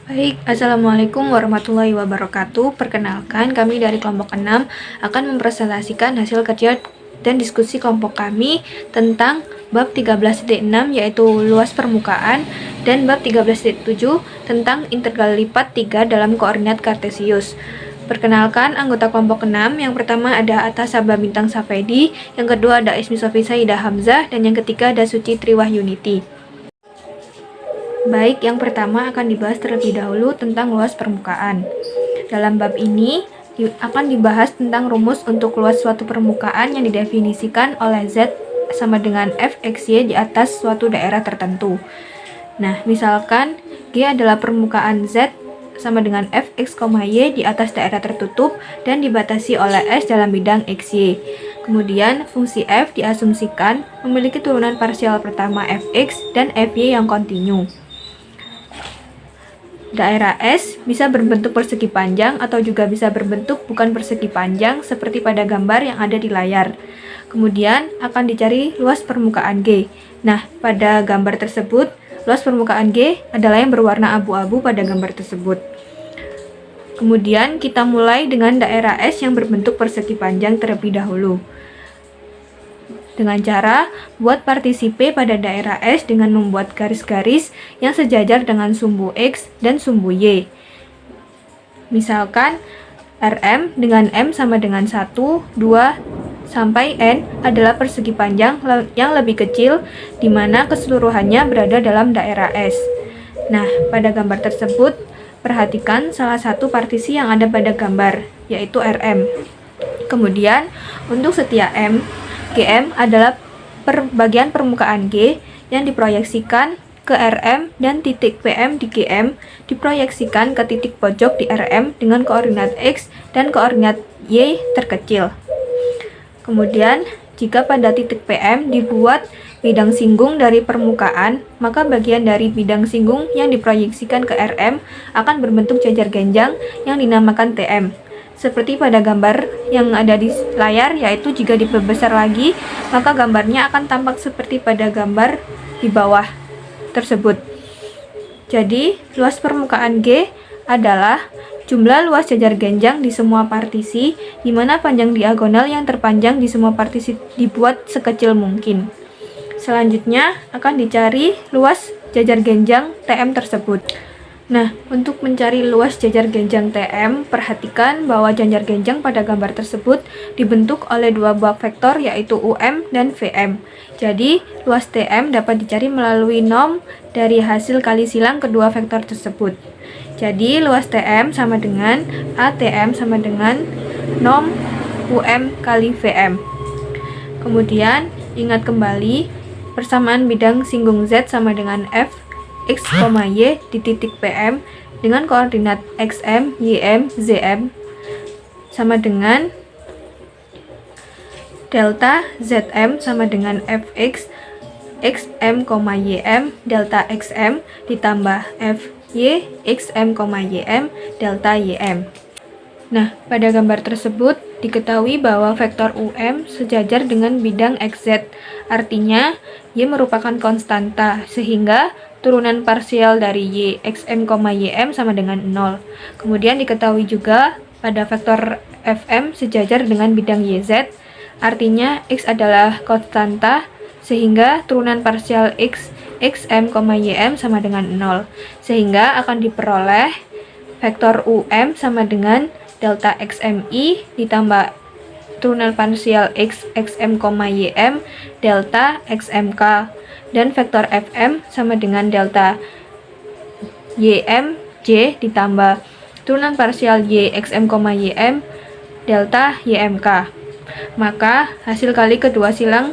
Baik, Assalamualaikum warahmatullahi wabarakatuh. Perkenalkan, kami dari kelompok 6 akan mempresentasikan hasil kerja dan diskusi kelompok kami tentang bab 13.6 yaitu luas permukaan dan bab 13.7 tentang integral lipat 3 dalam koordinat kartesius. Perkenalkan anggota kelompok 6, yang pertama ada Atta Sabah Bintang Safedi, yang kedua ada Ismi Sofi Saidah Hamzah, dan yang ketiga ada Suci Triwahyuniti. Baik, yang pertama akan dibahas terlebih dahulu tentang luas permukaan. Dalam bab ini akan dibahas tentang rumus untuk luas suatu permukaan yang didefinisikan oleh Z sama dengan Fxy di atas suatu daerah tertentu. Nah, misalkan G adalah permukaan Z sama dengan Fx, Y di atas daerah tertutup dan dibatasi oleh S dalam bidang XY. Kemudian, fungsi F diasumsikan memiliki turunan parsial pertama Fx dan Fy yang kontinu. Daerah S bisa berbentuk persegi panjang atau juga bisa berbentuk bukan persegi panjang seperti pada gambar yang ada di layar. Kemudian akan dicari luas permukaan G. Nah, pada gambar tersebut, luas permukaan G adalah yang berwarna abu-abu pada gambar tersebut. Kemudian kita mulai dengan daerah S yang berbentuk persegi panjang terlebih dahulu. Dengan cara buat partisi P pada daerah S dengan membuat garis-garis yang sejajar dengan sumbu X dan sumbu Y. Misalkan RM dengan M sama dengan 1, 2, sampai N adalah persegi panjang yang lebih kecil di mana keseluruhannya berada dalam daerah S. Nah, pada gambar tersebut perhatikan salah satu partisi yang ada pada gambar, yaitu RM. Kemudian untuk setiap M, GM adalah bagian permukaan G yang diproyeksikan ke RM dan titik PM di GM diproyeksikan ke titik pojok di RM dengan koordinat X dan koordinat Y terkecil. Kemudian, jika pada titik PM dibuat bidang singgung dari permukaan, maka bagian dari bidang singgung yang diproyeksikan ke RM akan berbentuk jajar genjang yang dinamakan TM. Seperti pada gambar yang ada di layar, yaitu jika diperbesar lagi, maka gambarnya akan tampak seperti pada gambar di bawah tersebut. Jadi, luas permukaan G adalah jumlah luas jajar genjang di semua partisi, di mana panjang diagonal yang terpanjang di semua partisi dibuat sekecil mungkin. Selanjutnya, akan dicari luas jajar genjang TM tersebut. Nah, untuk mencari luas jajar genjang TM, perhatikan bahwa jajar genjang pada gambar tersebut dibentuk oleh dua buah vektor yaitu UM dan VM. Jadi, luas TM dapat dicari melalui norm dari hasil kali silang kedua vektor tersebut. Jadi, luas TM sama dengan ATM sama dengan norm UM kali VM. Kemudian, ingat kembali, persamaan bidang singgung Z sama dengan F X, Y di titik PM dengan koordinat XM, YM, ZM sama dengan delta ZM sama dengan Fx, XM, YM, delta XM ditambah FY, XM, YM, delta YM. Nah, pada gambar tersebut diketahui bahwa vektor UM sejajar dengan bidang XZ, artinya Y merupakan konstanta, sehingga turunan parsial dari Y, XM, YM sama dengan 0. Kemudian diketahui juga pada vektor FM sejajar dengan bidang YZ, artinya X adalah konstanta, sehingga turunan parsial X, XM, YM sama dengan 0. Sehingga akan diperoleh vektor UM sama dengan delta XMI ditambah turunan parsial X, XM, YM, delta XMK. Dan vektor FM sama dengan delta YM, J ditambah turunan parsial Y, XM, YM, delta YMK. Maka hasil kali kedua silang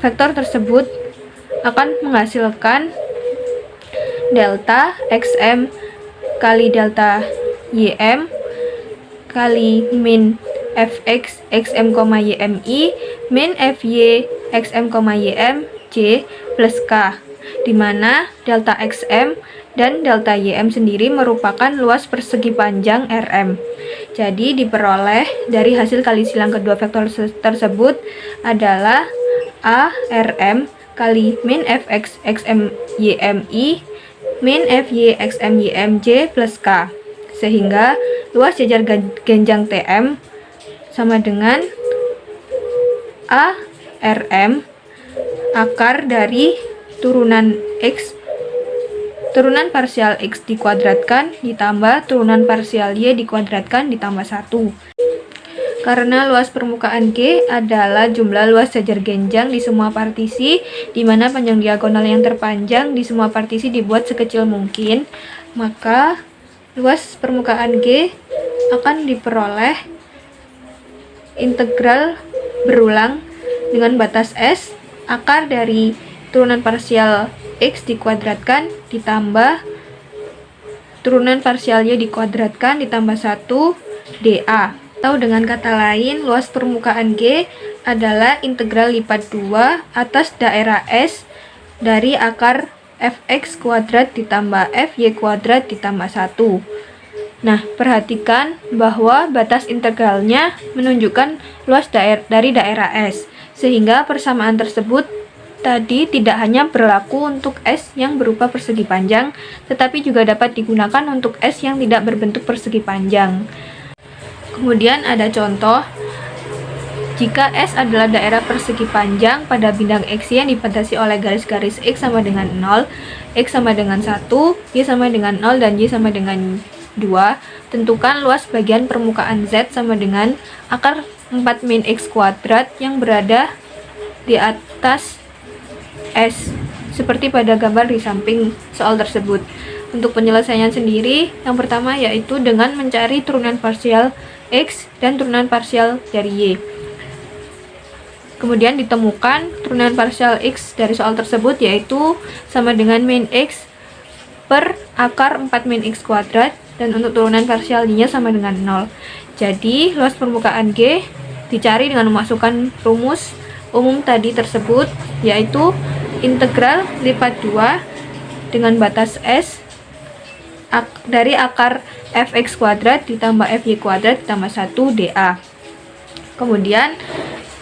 vektor tersebut akan menghasilkan delta XM kali delta YM kali min Fx, XM, YMI min Fy, XM, YM, J plus K, di mana delta XM dan delta YM sendiri merupakan luas persegi panjang RM. Jadi diperoleh dari hasil kali silang kedua vektor tersebut adalah A RM kali min Fx, XM, YMI min FY X M Y M J plus K. Sehingga luas jajar genjang TM sama dengan A RM akar dari turunan parsial X dikuadratkan ditambah turunan parsial Y dikuadratkan ditambah 1. Karena luas permukaan G adalah jumlah luas jajar genjang di semua partisi, di mana panjang diagonal yang terpanjang di semua partisi dibuat sekecil mungkin, maka luas permukaan G akan diperoleh integral berulang dengan batas S akar dari turunan parsial X dikuadratkan ditambah turunan parsial Y dikuadratkan ditambah 1 dA. Atau dengan kata lain, luas permukaan G adalah integral lipat 2 atas daerah S dari akar fx kuadrat ditambah fy kuadrat ditambah 1. Nah, perhatikan bahwa batas integralnya menunjukkan luas dari daerah S, sehingga persamaan tersebut tadi tidak hanya berlaku untuk S yang berupa persegi panjang, tetapi juga dapat digunakan untuk S yang tidak berbentuk persegi panjang. Kemudian ada contoh, jika S adalah daerah persegi panjang pada bidang XY yang dibatasi oleh garis-garis X sama dengan 0, X sama dengan 1, Y sama dengan 0, dan Y sama dengan 2, tentukan luas bagian permukaan Z sama dengan akar 4 min X kuadrat yang berada di atas S, seperti pada gambar di samping soal tersebut. Untuk penyelesaian sendiri, yang pertama yaitu dengan mencari turunan parsial X dan turunan parsial dari Y. Kemudian ditemukan turunan parsial X dari soal tersebut yaitu sama dengan min X per akar 4 min X kuadrat, dan untuk turunan parsial Y-nya sama dengan 0. Jadi, luas permukaan G dicari dengan memasukkan rumus umum tadi tersebut, yaitu integral lipat 2 dengan batas S dari akar fx kuadrat ditambah fy kuadrat ditambah 1 dA. Kemudian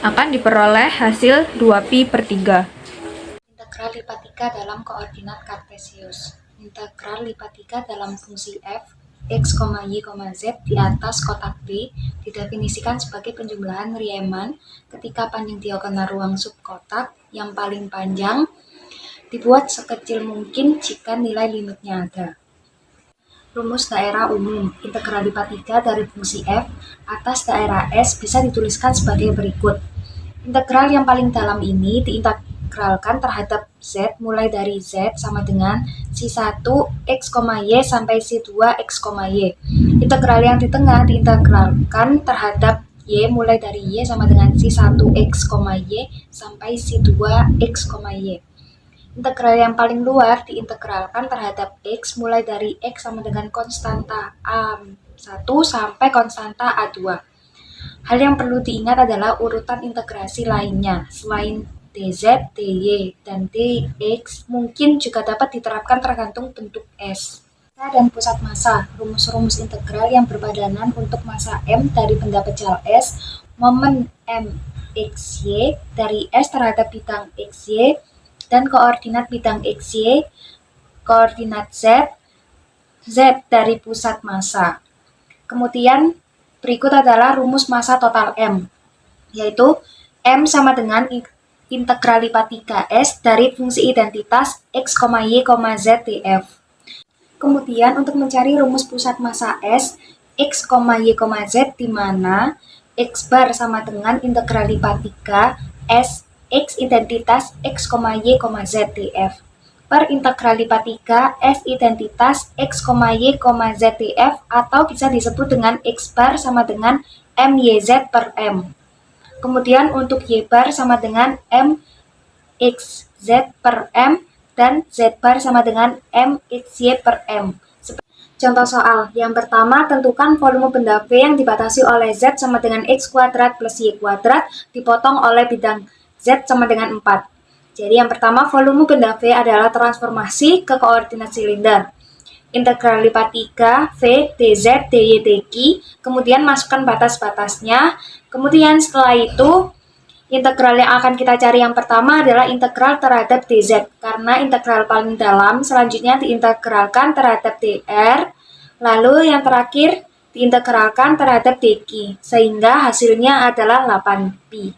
akan diperoleh hasil 2pi per 3. Integral lipat 3 dalam koordinat kartesius. Integral lipat 3 dalam fungsi f, x, y, z di atas kotak B didefinisikan sebagai penjumlahan Riemann ketika panjang diagonal ruang subkotak yang paling panjang dibuat sekecil mungkin jika nilai limitnya ada. Rumus daerah umum integral lipat 3 dari fungsi f atas daerah S bisa dituliskan sebagai berikut. Integral yang paling dalam ini diintegralkan terhadap Z mulai dari Z sama dengan si1 x, y sampai si2 x, y. Integral yang di tengah diintegralkan terhadap Y mulai dari Y sama dengan si1 x, y sampai si2 x, y. Integral yang paling luar diintegralkan terhadap X mulai dari X sama dengan konstanta A1 sampai konstanta A2. Hal yang perlu diingat adalah urutan integrasi lainnya. Selain dz, dy, dan dx mungkin juga dapat diterapkan tergantung bentuk S. Dan pusat massa, rumus-rumus integral yang berbadanan untuk massa M dari benda pecal S, momen M xy dari S terhadap bidang xy, dan koordinat bidang XY, koordinat Z, Z dari pusat massa. Kemudian berikut adalah rumus massa total M, yaitu M sama dengan integral lipat 3S dari fungsi identitas X, Y, Z, df. Kemudian untuk mencari rumus pusat massa S, X, Y, Z, di mana X bar sama dengan integral lipat 3 S X identitas X, Y, Z, df per integral lipat 3 S identitas X, Y, Z, df atau bisa disebut dengan X bar sama dengan MYZ per M. Kemudian untuk Y bar sama dengan MXZ per M dan Z bar sama dengan MXY per M. Contoh soal, yang pertama tentukan volume benda V yang dibatasi oleh Z sama dengan X kuadrat plus Y kuadrat dipotong oleh bidang Z sama dengan 4. Jadi yang pertama volume benda V adalah transformasi ke koordinat silinder. Integral lipat 3 V dz dy dq, kemudian masukkan batas-batasnya. Kemudian setelah itu Integral yang akan kita cari yang pertama adalah integral terhadap dz, karena integral paling dalam selanjutnya diintegralkan terhadap dr, lalu yang terakhir diintegralkan terhadap dq, sehingga hasilnya adalah 8pi.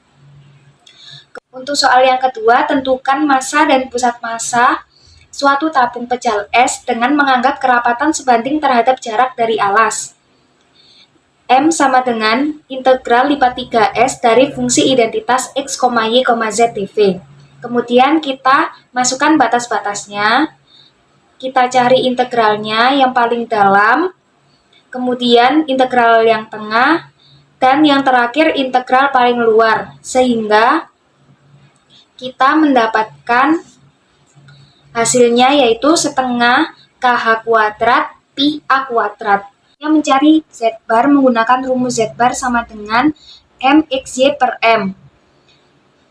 Untuk soal yang kedua, tentukan massa dan pusat massa suatu tabung pejal es dengan menganggap kerapatan sebanding terhadap jarak dari alas. M sama dengan integral lipat 3S dari fungsi identitas X, Y, Z dV. Kemudian kita masukkan batas-batasnya, kita cari integralnya yang paling dalam, kemudian integral yang tengah, dan yang terakhir integral paling luar, sehingga kita mendapatkan hasilnya yaitu setengah KH kuadrat Pi A kuadrat. Yang mencari Z bar menggunakan rumus Z bar sama dengan MXY per M.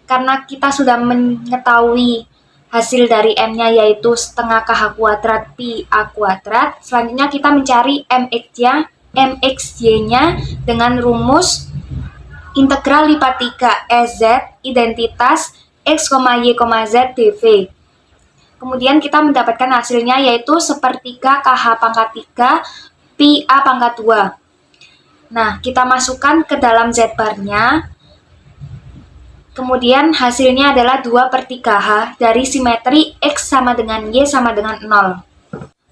Karena kita sudah mengetahui hasil dari M-nya yaitu setengah KH kuadrat Pi A kuadrat, selanjutnya kita mencari MXY-nya dengan rumus integral lipat 3 EZ identitas X, Y, Z dV. Kemudian kita mendapatkan hasilnya yaitu sepertiga KH pangkat 3 Pi A pangkat 2. Nah, kita masukkan ke dalam Z-barnya. Kemudian hasilnya adalah 2/3H dari simetri X sama dengan Y sama dengan 0.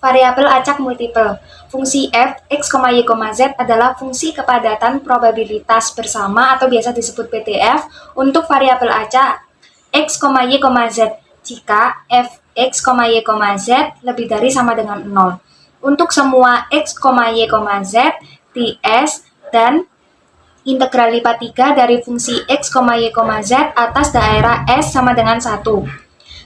Variabel acak multiple. Fungsi f, X, Y, Z adalah fungsi kepadatan probabilitas bersama atau biasa disebut PTF untuk variabel acak X, Y, Z jika f, X, Y, Z lebih dari sama dengan 0. Untuk semua X, Y, Z, ds, dan integral lipat 3 dari fungsi X, Y, Z atas daerah S sama dengan 1.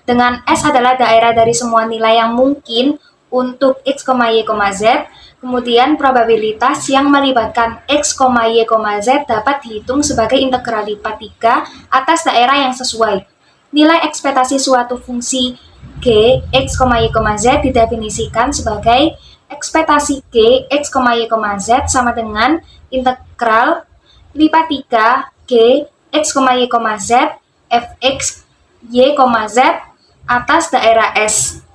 Dengan S adalah daerah dari semua nilai yang mungkin untuk X, Y, Z, kemudian probabilitas yang melibatkan X, Y, Z dapat dihitung sebagai integral lipat 3 atas daerah yang sesuai. Nilai ekspektasi suatu fungsi G, X, Y, Z didefinisikan sebagai ekspektasi G, X, Y, Z sama dengan integral lipat 3 G, X, Y, Z, Fx, Y, Z atas daerah S.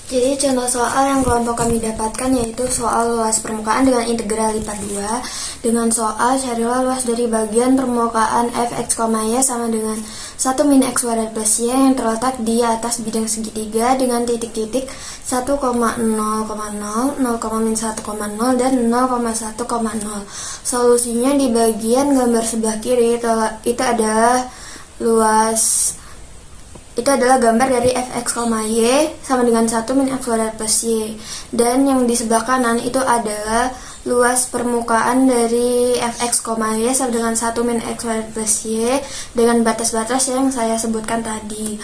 Jadi contoh soal yang kelompok kami dapatkan yaitu soal luas permukaan dengan integral lipat 2 dengan soal carilah luas dari bagian permukaan Fx, Y sama dengan 1 min X kuadrat plus Y yang terletak di atas bidang segitiga dengan titik-titik 1,0,0, 0, min 1,0, dan 0,1,0. Solusinya di bagian gambar sebelah kiri itu adalah gambar dari Fx, Y sama dengan 1 min X kuadrat plus Y. Dan yang di sebelah kanan itu adalah luas permukaan dari Fx, Y sama dengan 1 min X kuadrat plus Y dengan batas-batas yang saya sebutkan tadi.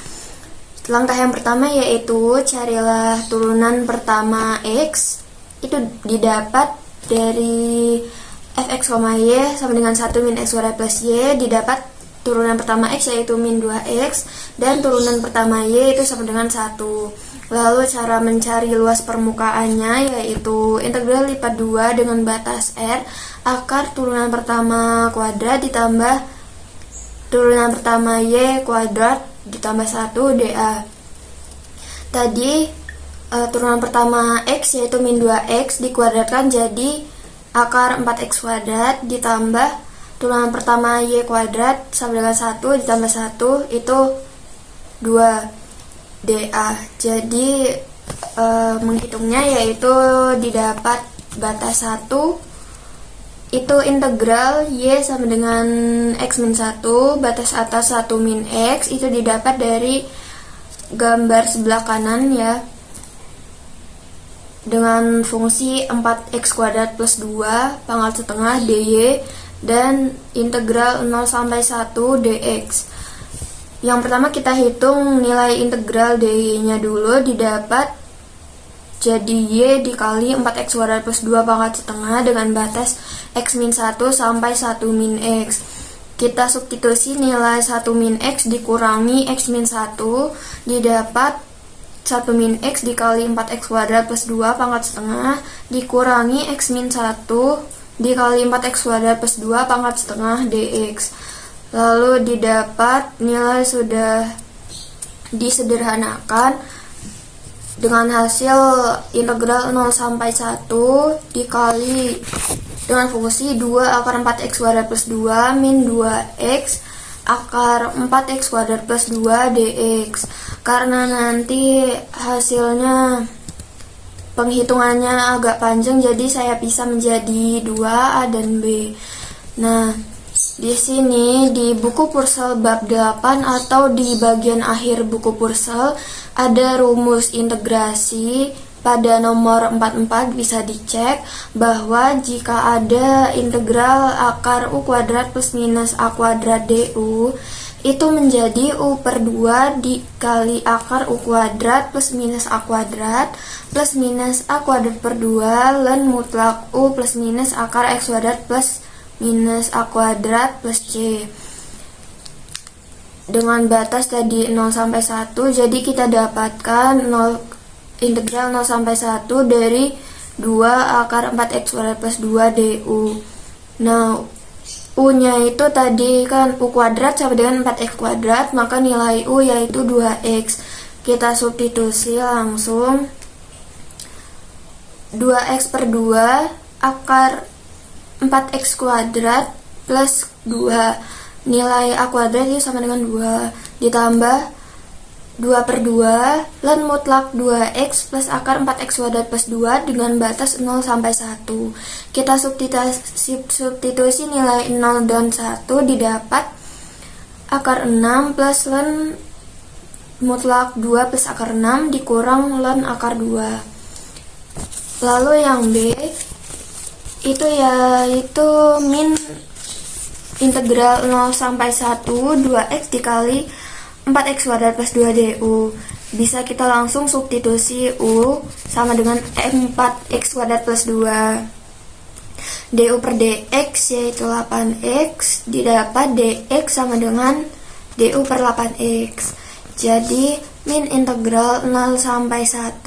Langkah yang pertama yaitu carilah turunan pertama X. Itu didapat dari Fx, Y sama dengan 1 min X kuadrat plus Y didapat turunan pertama X yaitu min 2X dan turunan pertama Y itu sama dengan 1. Lalu cara mencari luas permukaannya yaitu integral lipat 2 dengan batas R akar turunan pertama kuadrat ditambah turunan pertama Y kuadrat ditambah 1 dA. Tadi turunan pertama X yaitu min 2X dikuadratkan jadi akar 4X kuadrat ditambah turunan pertama Y kuadrat sama dengan 1 ditambah 1 itu 2 dA. Jadi menghitungnya yaitu didapat batas 1 itu integral Y sama dengan X min 1, batas atas 1 min X itu didapat dari gambar sebelah kanan ya, dengan fungsi 4X kuadrat plus 2 pangkat setengah dy dan integral 0 sampai 1 dx. Yang pertama kita hitung nilai integral dy-nya dulu, didapat jadi y dikali 4x kuadrat plus 2 pangkat setengah dengan batas x min 1 sampai 1 min x. Kita substitusi nilai 1 min x dikurangi x min 1 didapat 1 min x dikali 4x kuadrat plus 2 pangkat setengah dikurangi x min 1 dikali 4x kuadrat plus 2 pangkat setengah dx. Lalu didapat nilai sudah disederhanakan dengan hasil integral 0 sampai 1 dikali dengan fungsi 2 akar 4x kuadrat plus 2 min 2x akar 4x kuadrat plus 2 dx. Karena nanti hasilnya penghitungannya agak panjang, jadi saya pisah menjadi 2A dan B. Nah, di sini di buku Purcell bab 8 atau di bagian akhir buku Purcell ada rumus integrasi pada nomor 44, bisa dicek bahwa jika ada integral akar U kuadrat plus minus A kuadrat du, itu menjadi U per 2 dikali akar U kuadrat plus minus A kuadrat plus minus A kuadrat per 2 ln mutlak U plus minus akar X kuadrat plus minus A kuadrat plus C. Dengan batas tadi 0 sampai 1, jadi kita dapatkan integral 0 sampai 1 dari 2 akar 4x kuadrat plus 2 du. Nah, U-nya itu tadi kan U kuadrat sama dengan 4x kuadrat, maka nilai U yaitu 2x. Kita substitusi langsung 2x per 2 akar 4x kuadrat plus 2, nilai A kuadrat itu sama dengan 2, ditambah 2 per 2 ln mutlak 2x plus akar 4x kuadrat plus 2 dengan batas 0 sampai 1. Kita substitusi nilai 0 dan 1 didapat akar 6 plus ln mutlak 2 plus akar 6 dikurang ln akar 2. Lalu yang B itu yaitu min integral 0 sampai 1 2x dikali 4x kuadrat plus 2 du. Bisa kita langsung substitusi U sama dengan 4x kuadrat plus 2. Du per dx yaitu 8x, didapat dx sama dengan du per 8x. Jadi min integral 0 sampai 1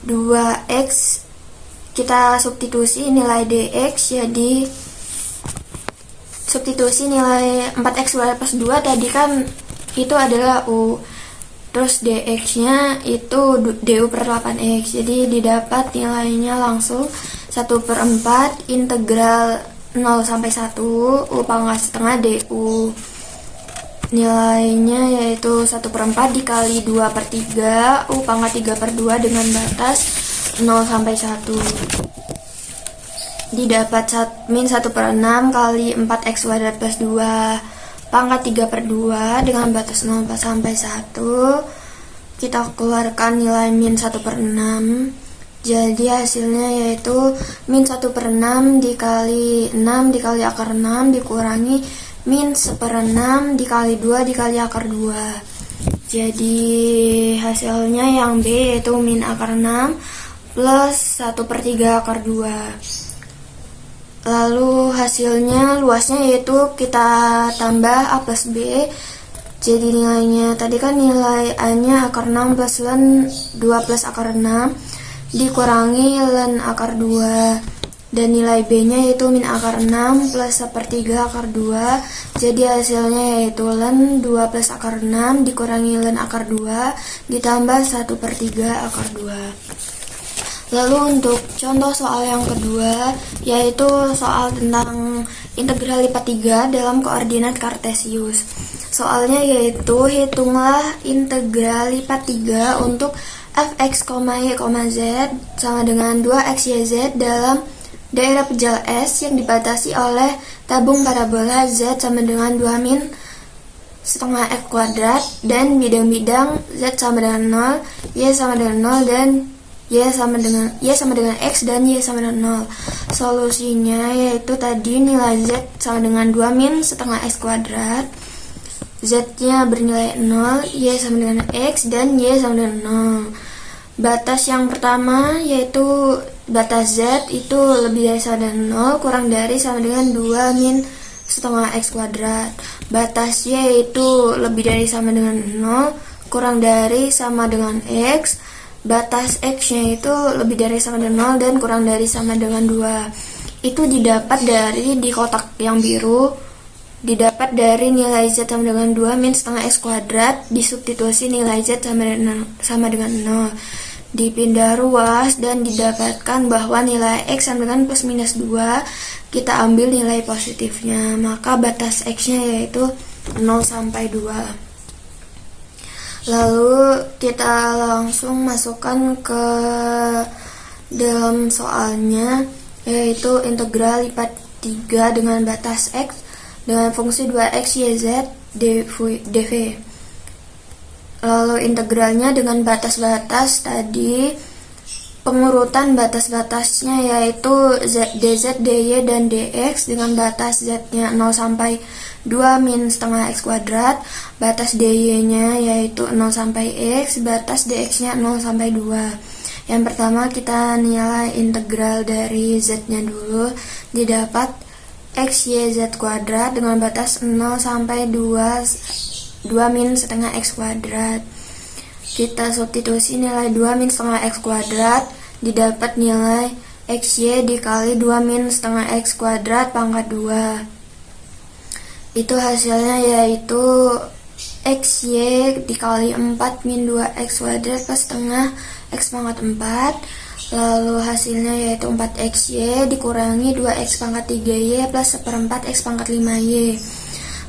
2x, kita substitusi nilai dx, jadi substitusi nilai 4x kuadrat plus 2 tadi kan itu adalah U, terus dx nya itu du per 8x, jadi didapat nilainya langsung 1/4 integral 0 sampai 1 U pangkat setengah du. Nilainya yaitu 1/4 dikali 2/3 U pangkat 3/2 dengan batas 0 sampai 1. Didapat min 1/6 kali 4x kuadrat plus 2 pangkat 3/2 dengan batas 0 sampai 1. Kita keluarkan nilai min 1/6. Jadi hasilnya yaitu min 1/6 dikali 6 dikali akar 6 dikurangi min 1/6 dikali 2 dikali akar 2. Jadi hasilnya yang B yaitu min akar 6 plus 1/3 akar 2. Lalu hasilnya luasnya yaitu kita tambah A plus B. Jadi nilainya tadi kan nilai A nya akar 6 plus ln 2 plus akar 6 dikurangi ln akar 2. Dan nilai B nya yaitu min akar 6 plus 1/3 akar 2. Jadi hasilnya yaitu ln 2 plus akar 6 dikurangi ln akar 2 ditambah 1/3 akar 2. Lalu untuk contoh soal yang kedua, yaitu soal tentang integral lipat 3 dalam koordinat kartesius. Soalnya yaitu hitunglah integral lipat 3 untuk fx, y, z sama dengan 2xyz dalam daerah pejal S yang dibatasi oleh tabung parabola z sama dengan 2 min setengah f kuadrat dan bidang-bidang z sama dengan 0, y sama dengan 0 dan y sama dengan x dan y sama dengan 0. Solusinya yaitu tadi nilai z sama dengan 2 min setengah x kuadrat, z nya bernilai 0, y sama dengan x dan y sama dengan 0. Batas yang pertama yaitu batas z itu lebih dari sama dengan 0 kurang dari sama dengan 2 min setengah x kuadrat. Batas y itu lebih dari sama dengan 0 kurang dari sama dengan x. Batas x-nya itu lebih dari sama dengan 0 dan kurang dari sama dengan 2. Itu didapat dari di kotak yang biru didapat dari nilai Z sama dengan 2 min setengah X kuadrat, disubstitusi nilai Z sama dengan 0, dipindah ruas dan didapatkan bahwa nilai X sama dengan plus minus 2, kita ambil nilai positifnya, maka batas X-nya yaitu 0 sampai 2. Lalu kita langsung masukkan ke dalam soalnya, yaitu integral lipat 3 dengan batas X dengan fungsi 2x yz dv. Lalu integralnya dengan batas-batas tadi, pengurutan batas-batasnya yaitu dz, dy, dan dx dengan batas z-nya 0 sampai 2 min setengah x kuadrat, batas dy-nya yaitu 0 sampai x, batas dx-nya 0 sampai 2. Yang pertama kita nilai integral dari z-nya dulu, didapat x y z kuadrat dengan batas 0 sampai 2 min setengah x kuadrat. Kita substitusi nilai 2 min setengah x kuadrat, didapat nilai xy dikali 2 min setengah x kuadrat pangkat 2. Itu hasilnya yaitu xy dikali 4 min 2x kuadrat plus setengah x pangkat 4. Lalu hasilnya yaitu 4xy dikurangi 2x pangkat 3y plus seperempat x pangkat 5y.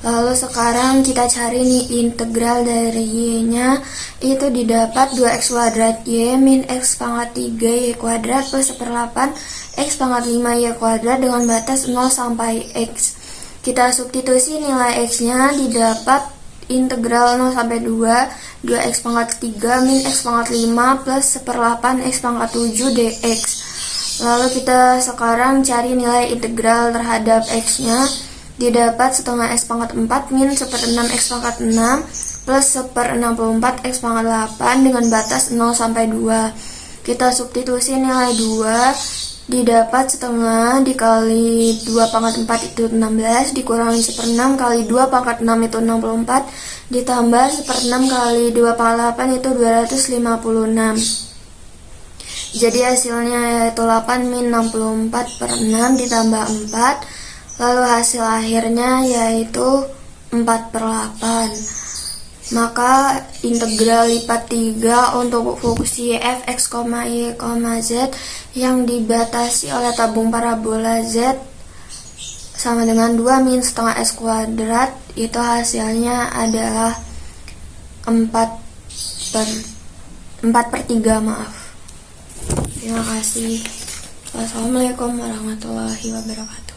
Lalu sekarang kita cari nih integral dari y-nya, itu didapat 2x kuadrat y min x pangkat 3y kuadrat plus seperlapan x pangkat 5y kuadrat dengan batas 0 sampai x. Kita substitusi nilai x-nya, didapat integral 0 sampai 2, 2x pangkat 3 min x pangkat 5 plus seperlapan x pangkat 7 dx. Lalu kita sekarang cari nilai integral terhadap x-nya, didapat setengah x pangkat 4 min 1/6 x pangkat 6 plus 1/64 x pangkat 8 dengan batas 0 sampai 2. Kita substitusi nilai 2, didapat setengah dikali 2 pangkat 4 itu 16, dikurangi 1/6 kali 2 pangkat 6 itu 64, ditambah 1/6 kali 2 pangkat 8 itu 256. Jadi hasilnya yaitu 8 min 64/6 ditambah 4, lalu hasil akhirnya yaitu 4/8. Maka integral lipat 3 untuk fungsi fx, y, z yang dibatasi oleh tabung parabola z sama dengan 2 min setengah x kuadrat, itu hasilnya adalah 4/3. Terima kasih. Wassalamualaikum warahmatullahi wabarakatuh.